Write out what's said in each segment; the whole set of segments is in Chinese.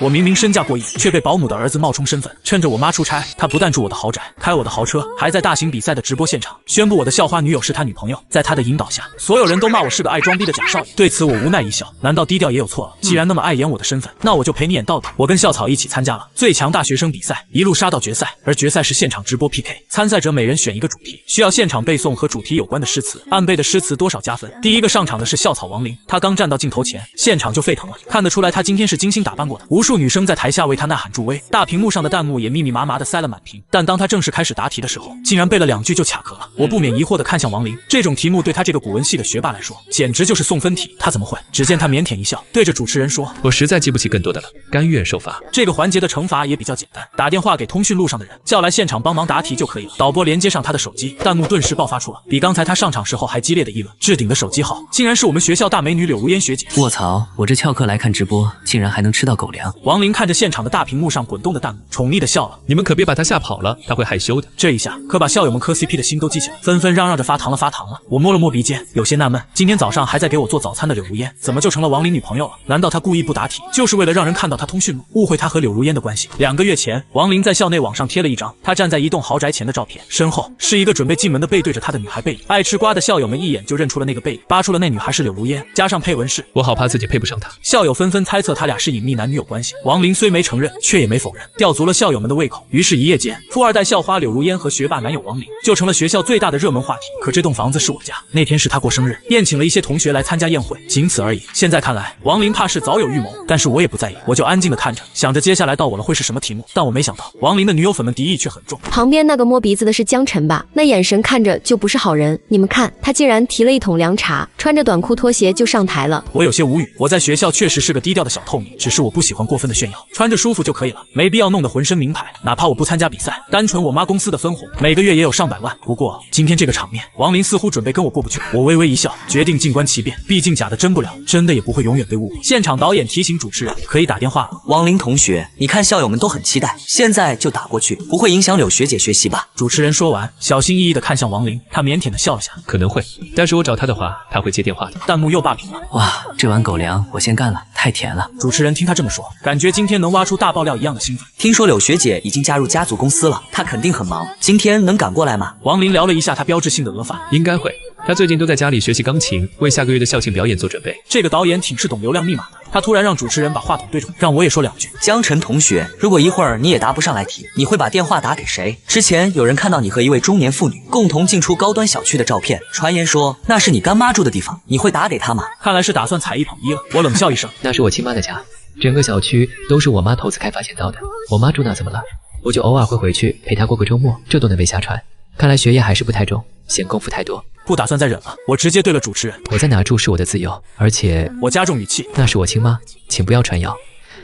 我明明身价过亿，却被保姆的儿子冒充身份，趁着我妈出差，他不但住我的豪宅，开我的豪车，还在大型比赛的直播现场宣布我的校花女友是他女朋友。在他的引导下，所有人都骂我是个爱装逼的假少爷。对此我无奈一笑，难道低调也有错了？既然那么爱演我的身份，那我就陪你演到底。我跟校草一起参加了最强大学生比赛，一路杀到决赛，而决赛是现场直播 PK， 参赛者每人选一个主题，需要现场背诵和主题有关的诗词，按背的诗词多少加分。第一个上场的是校草王琳，她刚站到镜头前，现场就沸腾了，看得出来她今天是精心打扮过的，无数女生在台下为她呐喊助威，大屏幕上的弹幕也密密麻麻的塞了满屏。但当她正式开始答题的时候，竟然背了2句就卡壳了。我不免疑惑的看向王琳，这种题目对她这个古文系的学霸来说，简直就是送分题，她怎么会？只见她腼腆一笑，对着主持人说：“我实在记不起更多的了，甘愿受罚。”这个环节的惩罚也比较简单，打电话给通讯录上的人，叫来现场帮忙答题就可以了。导播连接上她的手机，弹幕顿时爆发出了比刚才她上场时候还激烈的议论。置顶的手机号竟然是我们学校大美女柳如烟学姐。卧槽，我这翘课来看直播，竟然还能吃到狗粮。王琳看着现场的大屏幕上滚动的弹幕，宠溺的笑了。你们可别把她吓跑了，她会害羞的。这一下可把校友们磕 CP 的心都激起来，纷纷嚷嚷着发糖了发糖了。我摸了摸鼻尖，有些纳闷，今天早上还在给我做早餐的柳如烟，怎么就成了王琳女朋友了？难道她故意不答题，就是为了让人看到她通讯录，误会她和柳如烟的关系？2个月前，王琳在校内网上贴了一张她站在一栋豪宅前的照片，身后是一个准备进门的背对着她的女孩背影。爱吃瓜的校友们一眼就认出了那个背影，扒出了那女孩是柳如烟，加上配文是“我好怕自己配不上她”。校友纷纷猜测他俩是隐秘男女友关系。王琳虽没承认，却也没否认，吊足了校友们的胃口。于是，一夜间，富二代校花柳如烟和学霸男友王琳就成了学校最大的热门话题。可这栋房子是我家，那天是他过生日，宴请了一些同学来参加宴会，仅此而已。现在看来，王琳怕是早有预谋，但是我也不在意，我就安静的看着，想着接下来到我了会是什么题目。但我没想到，王琳的女友粉们敌意却很重。旁边那个摸鼻子的是江晨吧？那眼神看着就不是好人。你们看，他竟然提了一桶凉茶，穿着短裤拖鞋就上台了。我有些无语，我在学校确实是个低调的小透明，只是我不喜欢过分的炫耀，穿着舒服就可以了，没必要弄得浑身名牌。哪怕我不参加比赛，单纯我妈公司的分红，每个月也有上百万。不过今天这个场面，王琳似乎准备跟我过不去。我微微一笑，决定静观其变，毕竟假的真不了，真的也不会永远被误会。现场导演提醒主持人可以打电话了。王琳同学，你看校友们都很期待，现在就打过去，不会影响柳学姐学习吧？主持人说完，小心翼翼地看向王琳，她腼腆地笑了下，可能会，但是我找她的话，她会接电话的。弹幕又霸屏了。哇，这碗狗粮我先干了，太甜了。主持人听他这么说，感觉今天能挖出大爆料一样的兴奋。听说柳学姐已经加入家族公司了，她肯定很忙，今天能赶过来吗？王琳聊了一下她标志性的额发，应该会。她最近都在家里学习钢琴，为下个月的校庆表演做准备。这个导演挺是懂流量密码的，他突然让主持人把话筒对着我，让我也说2句。江晨同学，如果一会儿你也答不上来题，你会把电话打给谁？之前有人看到你和一位中年妇女共同进出高端小区的照片，传言说那是你干妈住的地方，你会打给她吗？看来是打算踩一捧一了。我冷笑一声，那是我亲妈的家，整个小区都是我妈投资开发建造的，我妈住那怎么了？我就偶尔会回去陪她过个周末，这都能被瞎传。看来学业还是不太重，嫌功夫太多。不打算再忍了，我直接对了主持人，我在哪住是我的自由，而且我加重语气，那是我亲妈，请不要传谣。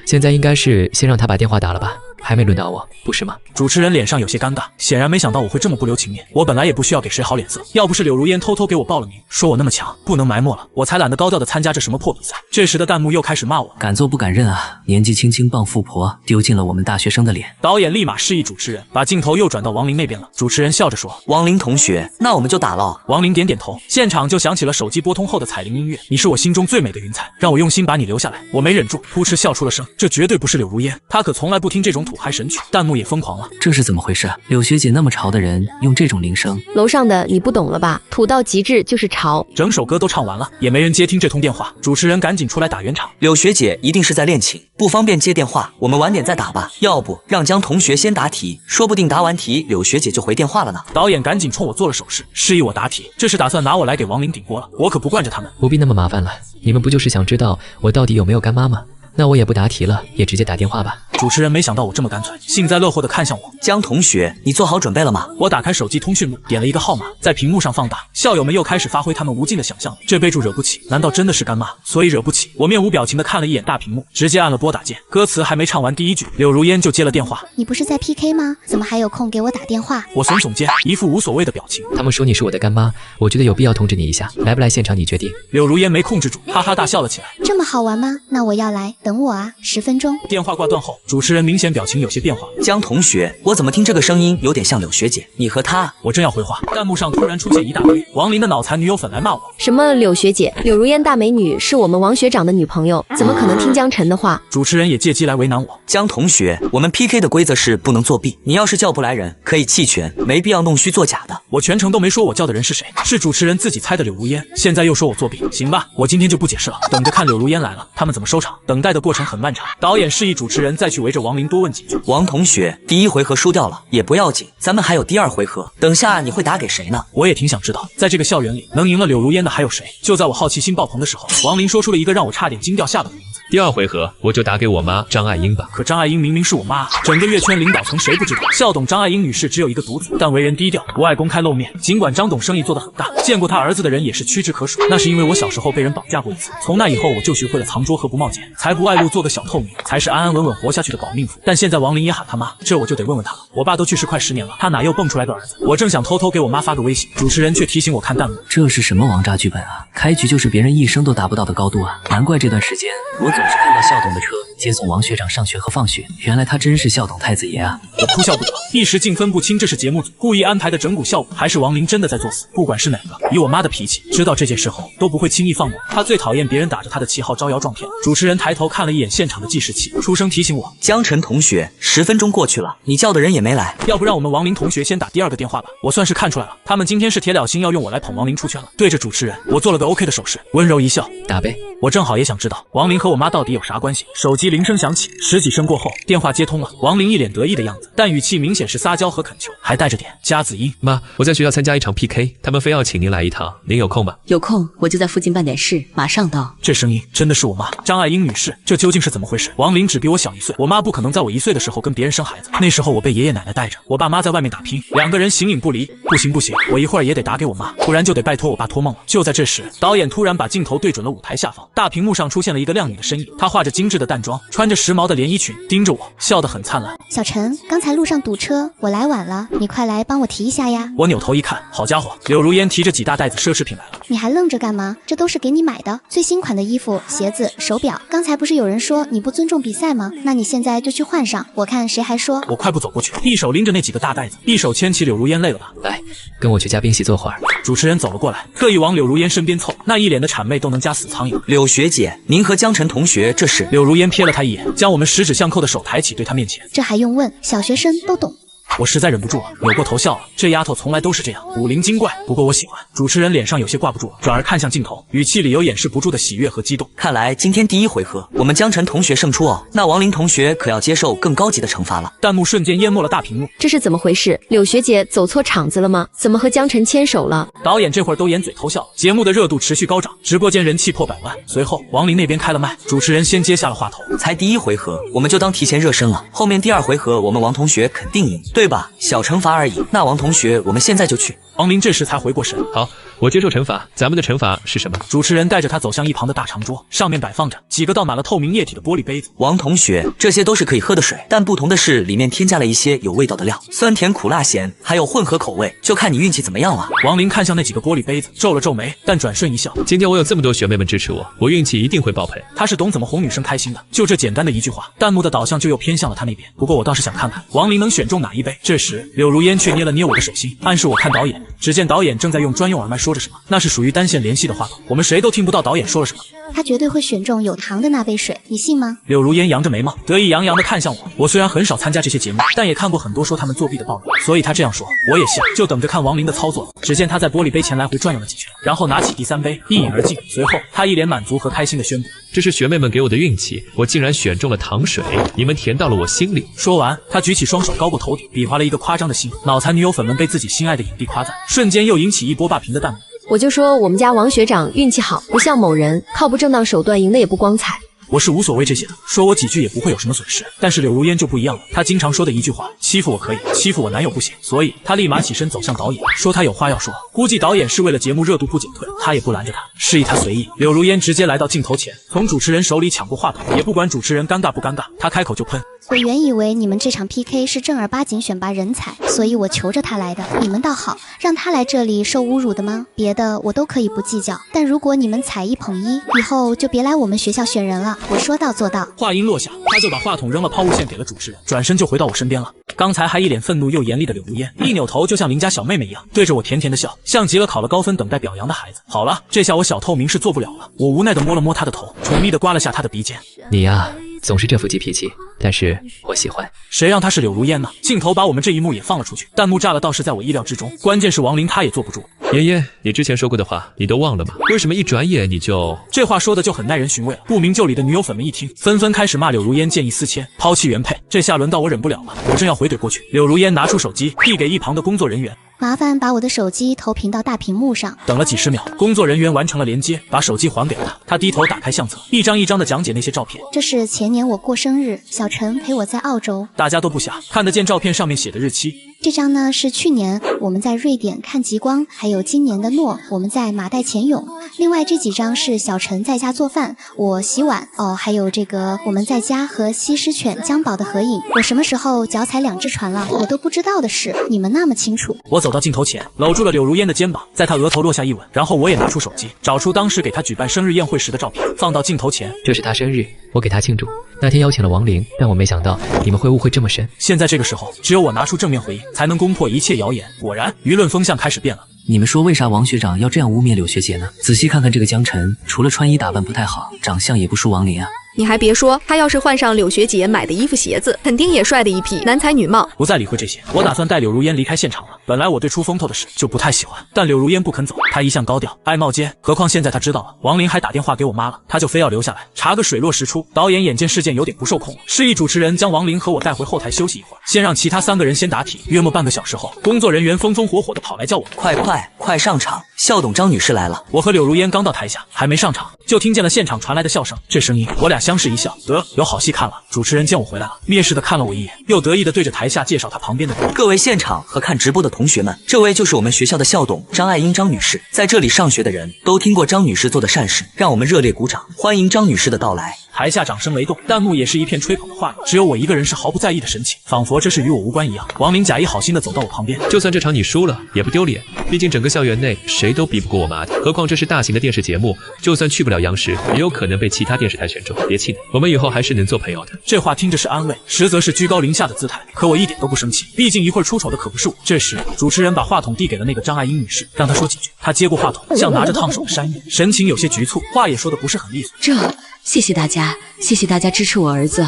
现在应该是先让她把电话打了吧，还没轮到我，不是吗？主持人脸上有些尴尬，显然没想到我会这么不留情面。我本来也不需要给谁好脸色，要不是柳如烟偷偷给我报了名，说我那么强，不能埋没了，我才懒得高调的参加这什么破比赛。这时的弹幕又开始骂我，敢做不敢认啊，年纪轻轻傍富婆，丢尽了我们大学生的脸。导演立马示意主持人把镜头又转到王琳那边了。主持人笑着说，王琳同学，那我们就打了。王琳点点头，现场就响起了手机拨通后的彩铃音乐。你是我心中最美的云彩，让我用心把你留下来。我没忍住，扑哧笑出了声，这绝对不是柳如烟，她可从来不听这种土嗨神曲。弹幕也疯狂了，这是怎么回事？柳学姐那么潮的人用这种铃声，楼上的你不懂了吧？土到极致就是潮。整首歌都唱完了，也没人接听这通电话，主持人赶紧出来打圆场。柳学姐一定是在练琴，不方便接电话，我们晚点再打吧。要不让江同学先答题，说不定答完题柳学姐就回电话了呢。导演赶紧冲我做了手势，示意我答题，这是打算拿我来给王琳顶锅了。我可不惯着他们。不必那么麻烦了，你们不就是想知道我到底有没有干妈吗？那我也不答题了，也直接打电话吧。主持人没想到我这么干脆，幸灾乐祸地看向我。江同学，你做好准备了吗？我打开手机通讯录，点了一个号码，在屏幕上放大。校友们又开始发挥他们无尽的想象力。这备注惹不起，难道真的是干妈？所以惹不起。我面无表情地看了一眼大屏幕，直接按了拨打键。歌词还没唱完第一句，柳如烟就接了电话。你不是在 PK 吗？怎么还有空给我打电话？我耸耸肩，一副无所谓的表情。他们说你是我的干妈，我觉得有必要通知你一下，来不来现场你决定。柳如烟没控制住，哈哈大笑了起来。这么好玩吗？那我要来，等我啊，10分钟。电话挂断后，主持人明显表情有些变化。江同学，我怎么听这个声音有点像柳学姐？你和她……我正要回话，弹幕上突然出现一大堆王林的脑残女友粉来骂我。什么柳学姐？柳如烟大美女是我们王学长的女朋友，怎么可能听江晨的话？主持人也借机来为难我。江同学，我们 PK 的规则是不能作弊，你要是叫不来人，可以弃权，没必要弄虚作假的。我全程都没说我叫的人是谁，是主持人自己猜的柳如烟，现在又说我作弊，行吧，我今天就不解释了，等着看柳如烟来了，他们怎么收场。等待的过程很漫长，导演示意主持人再去围着王林多问几句。王同学，第一回合输掉了也不要紧，咱们还有第二回合，等下你会打给谁呢？我也挺想知道，在这个校园里能赢了柳如烟的还有谁。就在我好奇心爆棚的时候，王林说出了一个让我差点惊掉下巴的名字。第二回合我就打给我妈张爱英吧。可张爱英明明是我妈，整个乐圈领导层谁不知道？校董张爱英女士只有一个独子，但为人低调，不爱公开露面。尽管张董生意做得很大，见过他儿子的人也是屈指可数。那是因为我小时候被人绑架过一次，从那以后我就学会了藏拙和不冒险，才不外露，做个小透明，才是安安稳稳活下去的保命符。但现在王林也喊他妈，这我就得问问他了。我爸都去世快10年了，他哪又蹦出来个儿子？我正想偷偷给我妈发个微信，主持人却提醒我看弹幕。这是什么王炸剧本啊？开局就是别人一生都达不到的高度啊！难怪这段时间我总是看到校董的车接送王学长上学和放学，原来他真是校董太子爷啊！我哭笑不得，一时竟分不清这是节目组故意安排的整蛊效果，还是王林真的在作死。不管是哪个，以我妈的脾气，知道这件事后都不会轻易放过我。她最讨厌别人打着她的旗号招摇撞骗。主持人抬头看了一眼现场的计时器，出声提醒我：江晨同学，10分钟过去了，你叫的人也没来，要不让我们王林同学先打第二个电话吧？我算是看出来了，他们今天是铁了心要用我来捧王林出圈了。对着主持人，我做了个 OK 的手势，温柔一笑，打呗。我正好也想知道王林和我妈到底有啥关系。手机铃声响起，10几声过后，电话接通了。王林一脸得意的样子，但语气明显是撒娇和恳求，还带着点夹子音。妈，我在学校参加一场 PK， 他们非要请您来一趟，您有空吗？有空，我就在附近办点事，马上到。这声音真的是我妈张爱英女士，这究竟是怎么回事？王林只比我小1岁，我妈不可能在我1岁的时候跟别人生孩子。那时候我被爷爷奶奶带着，我爸妈在外面打拼，两个人形影不离。不行不行，我一会儿也得打给我妈，不然就得拜托我爸托梦了。就在这时，导演突然把镜头对准了舞台下方，大屏幕上出现了一个靓女的身影，她化着精致的淡妆，穿着时髦的连衣裙，盯着我，笑得很灿烂。小陈，刚才路上堵车，我来晚了，你快来帮我提一下呀。我扭头一看，好家伙，柳如烟提着几大袋子奢侈品来了。你还愣着干嘛？这都是给你买的，最新款的衣服、鞋子、手表。刚才不是有人说你不尊重比赛吗？那你现在就去换上，我看谁还说。我快步走过去，一手拎着那几个大袋子，一手牵起柳如烟，累了吧？来，跟我去嘉宾席坐会儿。主持人走了过来，特意往柳如烟身边凑，那一脸的谄媚都能夹死苍蝇。柳学姐，您和江晨同学这是？柳如烟瞥了他一眼，将我们十指相扣的手抬起，对他面前。这还用问？小学生都懂。我实在忍不住了，扭过头笑了。这丫头从来都是这样，古灵精怪，不过我喜欢。主持人脸上有些挂不住了，转而看向镜头，语气里有掩饰不住的喜悦和激动。看来今天第一回合我们江晨同学胜出哦，那王林同学可要接受更高级的惩罚了。弹幕瞬间淹没了大屏幕，这是怎么回事？柳学姐走错场子了吗？怎么和江晨牵手了？导演这会儿都掩嘴偷笑。节目的热度持续高涨，直播间人气破100万。随后王林那边开了麦，主持人先接下了话头。才第一回合我们就当提前热身了，后面第二回合我们王同学肯定赢，对吧？小惩罚而已。那王同学，我们现在就去。王林这时才回过神，好，我接受惩罚。咱们的惩罚是什么？主持人带着他走向一旁的大长桌，上面摆放着几个倒满了透明液体的玻璃杯子。王同学，这些都是可以喝的水，但不同的是里面添加了一些有味道的料，酸甜苦辣咸，还有混合口味，就看你运气怎么样了。王林看向那几个玻璃杯子，皱了皱眉，但转瞬一笑。今天我有这么多学妹们支持我，我运气一定会爆棚。他是懂怎么哄女生开心的，就这简单的一句话，弹幕的导向就又偏向了他那边。不过我倒是想看看王林能选中哪一杯。这时柳如烟却捏了捏我的手心，暗示我看导演。只见导演正在用专用耳麦说着什么，那是属于单线联系的话筒，我们谁都听不到导演说了什么。他绝对会选中有糖的那杯水，你信吗？柳如烟扬着眉毛，得意洋洋地看向我。我虽然很少参加这些节目，但也看过很多说他们作弊的报道，所以他这样说我也信，就等着看王林的操作。只见他在玻璃杯前来回转悠了几圈，然后拿起第3杯一饮而尽。随后他一脸满足和开心地宣布，这是学妹们给我的运气，我竟然选中了糖水，你们甜到了我心里。说完他举起双手高过头顶，比划了一个夸张的心。脑残女友粉们被自己心爱的影帝夸赞，瞬间又引起一波霸屏的弹幕。我就说我们家王学长运气好，不像某人靠不正当手段赢的也不光彩。我是无所谓这些的，说我几句也不会有什么损失。但是柳如烟就不一样了，她经常说的一句话，欺负我可以，欺负我男友不行。所以她立马起身走向导演，说她有话要说。估计导演是为了节目热度不减退，他也不拦着她，示意她随意。柳如烟直接来到镜头前，从主持人手里抢过话筒，也不管主持人尴尬不尴尬，她开口就喷。我原以为你们这场 PK 是正儿八经选拔人才，所以我求着他来的。你们倒好，让他来这里受侮辱的吗？别的我都可以不计较，但如果你们踩1捧1，以后就别来我们学校选人了。我说到做到。话音落下，他就把话筒扔了抛物线给了主持人，转身就回到我身边了。刚才还一脸愤怒又严厉的柳如烟，一扭头就像邻家小妹妹一样，对着我甜甜的笑，像极了考了高分等待表扬的孩子。好了，这下我小透明是做不了了。我无奈的摸了摸他的头，宠溺的刮了下他的鼻尖。你呀，总是这副急脾气，但是我喜欢。谁让他是柳如烟呢？镜头把我们这一幕也放了出去，弹幕炸了倒是在我意料之中，关键是王林他也坐不住。妍妍，你之前说过的话你都忘了吗？为什么一转眼你就……这话说的就很耐人寻味了。不明就里的女友粉们一听，纷纷开始骂柳如烟见异思迁，抛弃原配。这下轮到我忍不了了，我正要回怼过去，柳如烟拿出手机递给一旁的工作人员。麻烦把我的手机投屏到大屏幕上。等了几十秒，工作人员完成了连接，把手机还给了他。他低头打开相册，一张一张的讲解那些照片。这是前年我过生日，小陈陪我在澳洲。大家都不瞎，看得见照片上面写的日期。这张呢是去年我们在瑞典看极光，还有今年的诺我们在马代潜泳。另外这几张是小陈在家做饭，我洗碗还有这个我们在家和西施犬江宝的合影。我什么时候脚踩2只船了，我都不知道的事，你们那么清楚。我走到镜头前，搂住了柳如烟的肩膀，在她额头落下一吻，然后我也拿出手机，找出当时给她举办生日宴会时的照片，放到镜头前。这是她生日，我给她庆祝。那天邀请了王林，但我没想到你们会误会这么深。现在这个时候，只有我拿出正面回应，才能攻破一切谣言。果然，舆论风向开始变了。你们说为啥王学长要这样污蔑柳学姐呢？仔细看看这个江晨，除了穿衣打扮不太好，长相也不输王林啊。你还别说，他要是换上柳学姐买的衣服鞋子，肯定也帅的一批，男才女貌。不再理会这些，我打算带柳如烟离开现场了。本来我对出风头的事就不太喜欢，但柳如烟不肯走，她一向高调，爱冒尖，何况现在她知道了王林还打电话给我妈了，她就非要留下来查个水落石出。导演眼见事件有点不受控，示意主持人将王林和我带回后台休息一会儿，先让其他3个人先答题。约莫半个小时后，工作人员风风火火的跑来叫我，快上场，校董张女士来了。我和柳如烟刚到台下，还没上场，就听见了现场传来的笑声。这声音，我俩相视一笑，得有好戏看了。主持人见我回来了，蔑视的看了我一眼，又得意的对着台下介绍他旁边的人。各位现场和看直播的同学们，这位就是我们学校的校董张爱英张女士。在这里上学的人都听过张女士做的善事，让我们热烈鼓掌，欢迎张女士的到来。台下掌声雷动，弹幕也是一片吹捧的话语，只有我一个人是毫不在意的神情，仿佛这事与我无关一样。王林假意好心的走到我旁边，就算这场你输了也不丢脸，毕竟整个校园内谁都比不过我妈的，何况这是大型的电视节目，就算去不了央视，也有可能被其他电视台选中。别气馁，我们以后还是能做朋友的。这话听着是安慰，实则是居高临下的姿态，可我一点都不生气，毕竟一会儿出丑的可不是我。这时主持人把话筒递给了那个张爱英女士，让她说几句。她接过话筒，像拿着烫手的山芋，神情有些局促，话也说的不是很利索。谢谢大家，谢谢大家支持我儿子。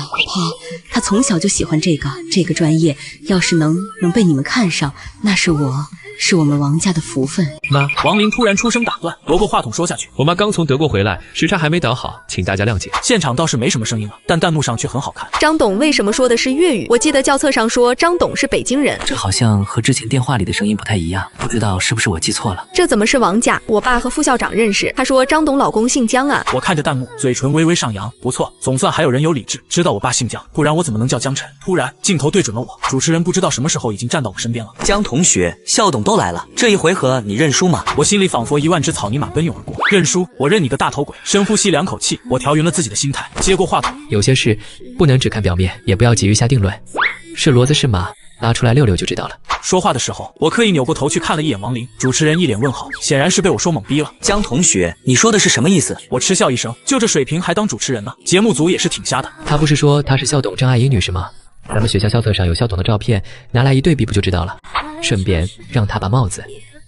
他从小就喜欢这个专业，要是能被你们看上，那是我们王家的福分。妈，王林突然出声打断，夺过话筒说下去。我妈刚从德国回来，时差还没倒好，请大家谅解。现场倒是没什么声音了，但弹幕上却很好看。张董为什么说的是粤语？我记得教册上说张董是北京人，这好像和之前电话里的声音不太一样，不知道是不是我记错了。这怎么是王家？我爸和副校长认识，他说张董老公姓姜啊。我看着弹幕，嘴唇微微上扬，不错，总算还有人有理智，知道我爸姓姜，不然我怎么能叫姜晨？突然镜头对准了我，主持人不知道什么时候已经站到我身边了。姜同学，校董都来了，这一回合你认输吗？我心里仿佛1万只草泥马奔涌而过，认输？我认你个大头鬼！深呼吸2口气，我调匀了自己的心态，接过话筒。有些事不能只看表面，也不要急于下定论，是骡子是马，拿出来溜溜就知道了。说话的时候，我刻意扭过头去看了一眼王林，主持人一脸问号，显然是被我说懵逼了。姜同学，你说的是什么意思？我嗤笑一声，就这水平还当主持人呢？节目组也是挺瞎的。他不是说他是校董张爱英女士吗？咱们学校校册上有校董的照片，拿来一对比不就知道了？顺便让他把帽子、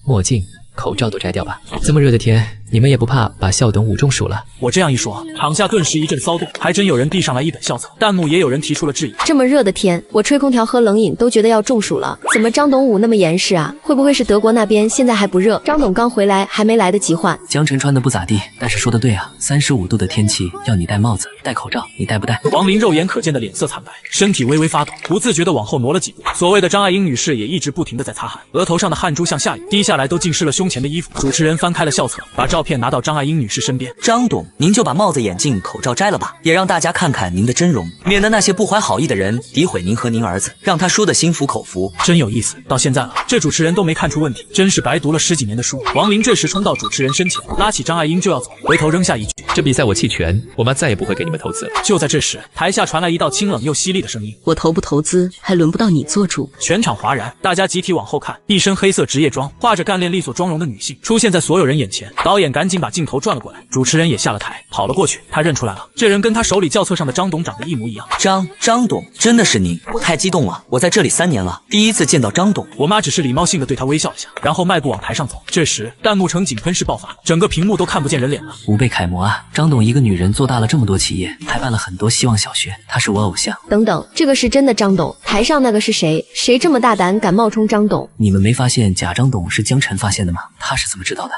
墨镜、口罩都摘掉吧。这么热的天，你们也不怕把校董捂中暑了？我这样一说，场下顿时一阵骚动，还真有人递上来一本校册，弹幕也有人提出了质疑。这么热的天，我吹空调喝冷饮都觉得要中暑了，怎么张董捂那么严实啊？会不会是德国那边现在还不热，张董刚回来还没来得及换？江晨穿的不咋地，但是说的对啊，35度的天气要你戴帽子、戴口罩，你戴不戴？王林肉眼可见的脸色惨白，身体微微发抖，不自觉的往后挪了几步。所谓的张爱英女士也一直不停的在擦汗，额头上的汗珠像下雨，滴下来都浸湿了胸前的衣服。主持人翻开了校册，把照片拿到张爱英女士身边。张董，您就把帽子、眼镜、口罩摘了吧，也让大家看看您的真容，免得那些不怀好意的人诋毁您和您儿子，让他说的心服口服。真有意思，到现在了，这主持人都没看出问题，真是白读了10几年的书。王林这时冲到主持人身前，拉起张爱英就要走，回头扔下一句：这比赛我弃权，我妈再也不会给你们投资了。就在这时，台下传来一道清冷又犀利的声音：我投不投资还轮不到你做主。全场哗然，大家集体往后看，一身黑色职业装，画着干练利索妆容的女性出现在所有人眼前。导演赶紧把镜头转了过来，主持人也下了台，跑了过去。他认出来了，这人跟他手里教册上的张董长得一模一样。张董，真的是您？我太激动了，我在这里3年了，第一次见到张董。我妈只是礼貌性的对他微笑了下，然后迈步往台上走。这时弹幕呈井喷式爆发，整个屏幕都看不见人脸了。吾辈楷模啊！张董一个女人做大了这么多企业，还办了很多希望小学，她是我偶像。等等，这个是真的张董，台上那个是谁？谁这么大胆敢冒充张董？你们没发现假张董是江晨发现的吗？他是怎么知道的？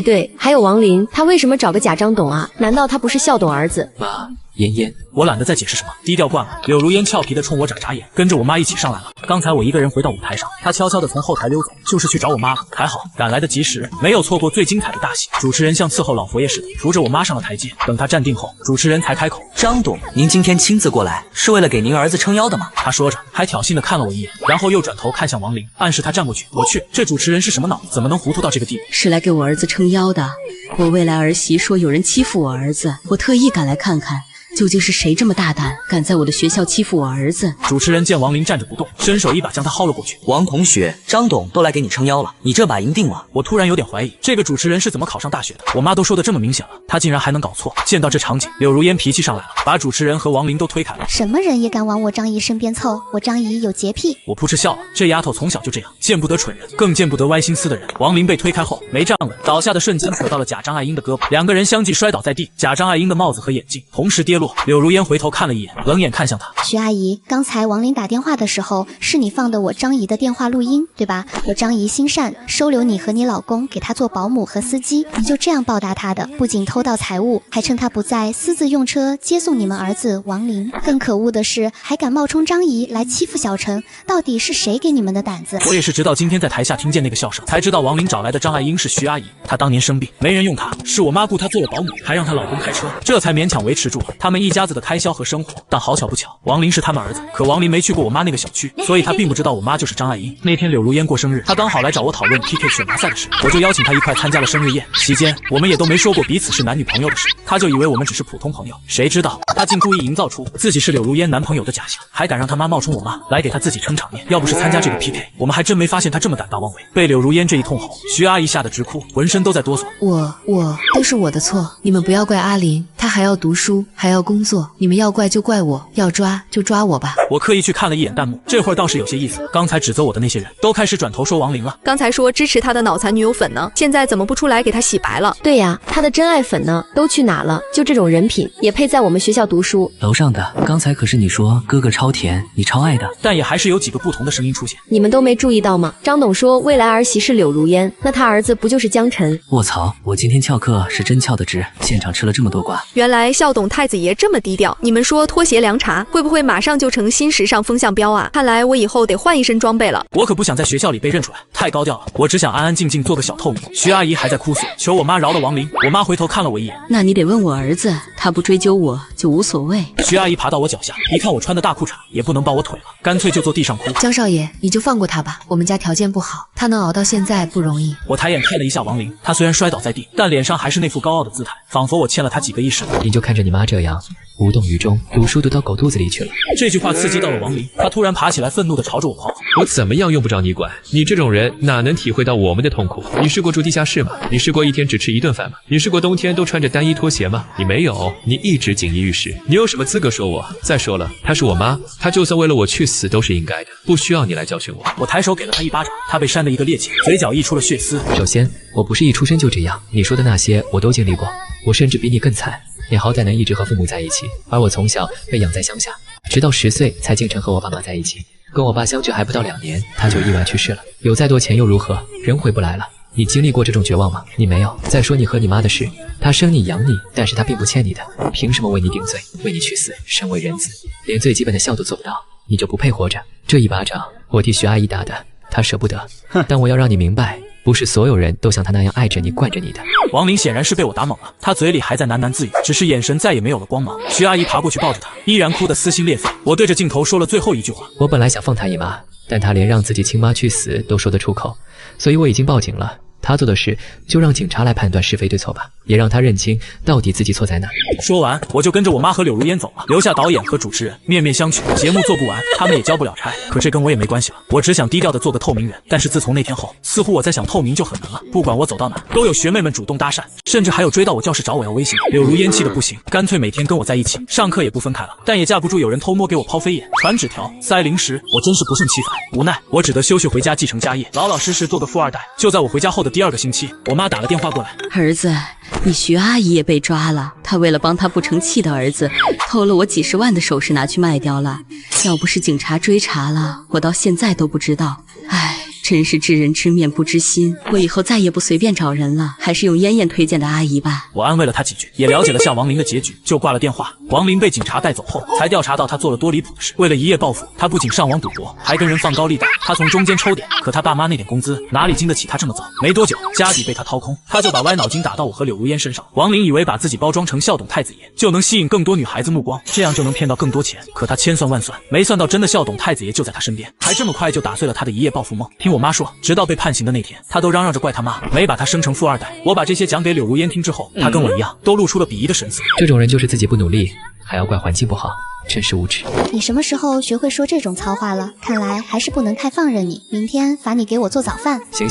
对，还有王林，他为什么找个假张董啊？难道他不是孝董儿子？妈，嫣嫣，我懒得再解释什么，低调惯了。柳如烟俏皮的冲我眨眨眼，跟着我妈一起上来了。刚才我一个人回到舞台上，她悄悄的从后台溜走，就是去找我妈了。还好赶来的及时，没有错过最精彩的大戏。主持人像伺候老佛爷似的，扶着我妈上了台阶。等她站定后，主持人才开口：“张董，您今天亲自过来，是为了给您儿子撑腰的吗？”他说着，还挑衅的看了我一眼，然后又转头看向王林，暗示他站过去。我去，这主持人是什么脑子？怎么能糊涂到这个地步？是来给我儿子撑腰的。我未来儿媳说有人欺负我儿子，我特意赶来看看。究竟是谁这么大胆，敢在我的学校欺负我儿子？主持人见王林站着不动，伸手一把将他薅了过去。王同学，张董都来给你撑腰了，你这把赢定了。我突然有点怀疑，这个主持人是怎么考上大学的？我妈都说的这么明显了，他竟然还能搞错。见到这场景，柳如烟脾气上来了，把主持人和王林都推开了。什么人也敢往我张姨身边凑？我张姨有洁癖。我扑哧笑了，这丫头从小就这样，见不得蠢人，更见不得歪心思的人。王林被推开后没站稳，倒下的瞬间扯到了假张爱英的胳膊，两个人相继摔倒在地，假张爱英的帽子和眼镜同时跌落。柳如烟回头看了一眼，冷眼看向他。徐阿姨，刚才王林打电话的时候，是你放的我张姨的电话录音，对吧？我张姨心善，收留你和你老公，给他做保姆和司机，你就这样报答他的？不仅偷盗财物，还趁他不在私自用车接送你们儿子王林。更可恶的是，还敢冒充张姨来欺负小陈，到底是谁给你们的胆子？我也是直到今天在台下听见那个笑声，才知道王林找来的张爱英是徐阿姨。她当年生病没人用她，是我妈雇她做了保姆，还让她老公开车，这才勉强维持住了他们一家子的开销和生活。但好巧不巧，王林是他们儿子，可王林没去过我妈那个小区，所以他并不知道我妈就是张爱英。那天柳如烟过生日，他刚好来找我讨论 PK 选拔赛的事，我就邀请他一块参加了生日宴。期间我们也都没说过彼此是男女朋友的事，他就以为我们只是普通朋友，谁知道他竟故意营造出自己是柳如烟男朋友的假象，还敢让他妈冒充我妈来给他自己撑场面。要不是参加这个 PK， 我们还真没发现他这么胆大妄为。被柳如烟这一通吼，徐阿姨吓得直哭，浑身都在哆嗦。我都是我的错，你们不要怪阿林，他还要读书，还要工作，你们要怪就怪我，要抓就抓我吧。我刻意去看了一眼弹幕，这会儿倒是有些意思。刚才指责我的那些人都开始转头说王林了。刚才说支持他的脑残女友粉呢，现在怎么不出来给他洗白了？对呀，他的真爱粉呢？都去哪了？就这种人品也配在我们学校读书？楼上的，刚才可是你说哥哥超甜，你超爱的。但也还是有几个不同的声音出现。你们都没注意到吗？张董说未来儿媳是柳如烟，那他儿子不就是江晨？卧槽，我今天翘课是真翘得直，现场吃了这么多瓜。原来校董太子爷这么低调，你们说拖鞋凉茶会不会马上就成新时尚风向标啊？看来我以后得换一身装备了。我可不想在学校里被认出来，太高调了。我只想安安静静做个小透明。徐阿姨还在哭诉，求我妈饶了王林。我妈回头看了我一眼，那你得问我儿子，他不追究我就无所谓。徐阿姨爬到我脚下，一看我穿的大裤衩，也不能抱我腿了，干脆就坐地上哭。江少爷，你就放过他吧，我们家条件不好，他能熬到现在不容易。我抬眼看了一下王林，他虽然摔倒在地，但脸上还是那副高傲的姿态，仿佛我欠了他几个亿似的。你就看着你妈这样无动于衷，读书读到狗肚子里去了。这句话刺激到了王林，他突然爬起来，愤怒地朝着我狂吼。我怎么样用不着你管？你这种人哪能体会到我们的痛苦？你试过住地下室吗？你试过一天只吃一顿饭吗？你试过冬天都穿着单衣拖鞋吗？你没有，你一直锦衣玉食，你有什么资格说我？再说了，她是我妈，她就算为了我去死都是应该的，不需要你来教训我。我抬手给了他一巴掌，他被扇得一个趔趄，嘴角溢出了血丝。首先，我不是一出生就这样，你说的那些我都经历过，我甚至比你更惨。你好歹能一直和父母在一起，而我从小被养在乡下，直到10岁才进城和我爸妈在一起。跟我爸相聚还不到2年，他就意外去世了。有再多钱又如何？人回不来了。你经历过这种绝望吗？你没有。再说你和你妈的事，她生你养你，但是她并不欠你的，凭什么为你顶罪，为你去死？身为人子，连最基本的孝都做不到，你就不配活着。这一巴掌，我替徐阿姨打的，她舍不得。但我要让你明白，不是所有人都像她那样爱着你、惯着你的。王林显然是被我打懵了，他嘴里还在喃喃自语，只是眼神再也没有了光芒。徐阿姨爬过去抱着他，依然哭得撕心裂肺。我对着镜头说了最后一句话：我本来想放他一马，但他连让自己亲妈去死都说得出口，所以我已经报警了。他做的事就让警察来判断是非对错吧，也让他认清到底自己错在哪。说完，我就跟着我妈和柳如烟走了，留下导演和主持人面面相觑。节目做不完，他们也交不了差，可这跟我也没关系了。我只想低调的做个透明人，但是自从那天后，似乎我在想透明就很难了。不管我走到哪，都有学妹们主动搭讪，甚至还有追到我教室找我要微信。柳如烟气的不行，干脆每天跟我在一起，上课也不分开了。但也架不住有人偷摸给我抛飞眼、传纸条、塞零食，我真是不胜其烦。无奈，我只得休学回家继承家业，老老实实做个富二代。就在我回家后的第2个星期，我妈打了电话过来，儿子，你徐阿姨也被抓了，她为了帮她不成器的儿子，偷了我几10万的首饰拿去卖掉了。要不是警察追查了，我到现在都不知道。唉，真是知人知面不知心，我以后再也不随便找人了，还是用嫣嫣推荐的阿姨吧。我安慰了她几句，也了解了向王林的结局，就挂了电话。王林被警察带走后，才调查到他做了多离谱的事。为了一夜暴富，他不仅上网赌博，还跟人放高利贷。他从中间抽点，可他爸妈那点工资哪里经得起他这么走？没多久，家底被他掏空，他就把歪脑筋打到我和柳如烟身上。王林以为把自己包装成校董太子爷，就能吸引更多女孩子目光，这样就能骗到更多钱。可他千算万算，没算到真的校董太子爷就在他身边，还这么快就打碎了他的一夜暴富梦。听我妈说，直到被判刑的那天，他都嚷嚷着怪他妈没把他生成富二代。我把这些讲给柳如烟听之后，她跟我一样，都露出了鄙夷的神色。这种人就是自己不努力，还要怪环境不好，真是无耻。你什么时候学会说这种糙话了？看来还是不能太放任你。明天罚你给我做早饭。行，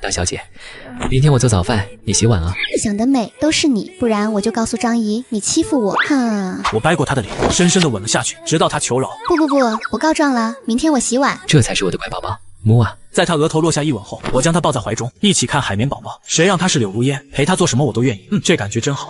大小姐，明天我做早饭，你洗碗啊。想得美，都是你，不然我就告诉张姨你欺负我。哼！我掰过她的脸，深深的吻了下去，直到她求饶。不，我告状了，明天我洗碗。这才是我的乖宝宝，母啊！在他额头落下一吻后，我将他抱在怀中，一起看海绵宝宝。谁让他是柳如烟，陪他做什么我都愿意。这感觉真好。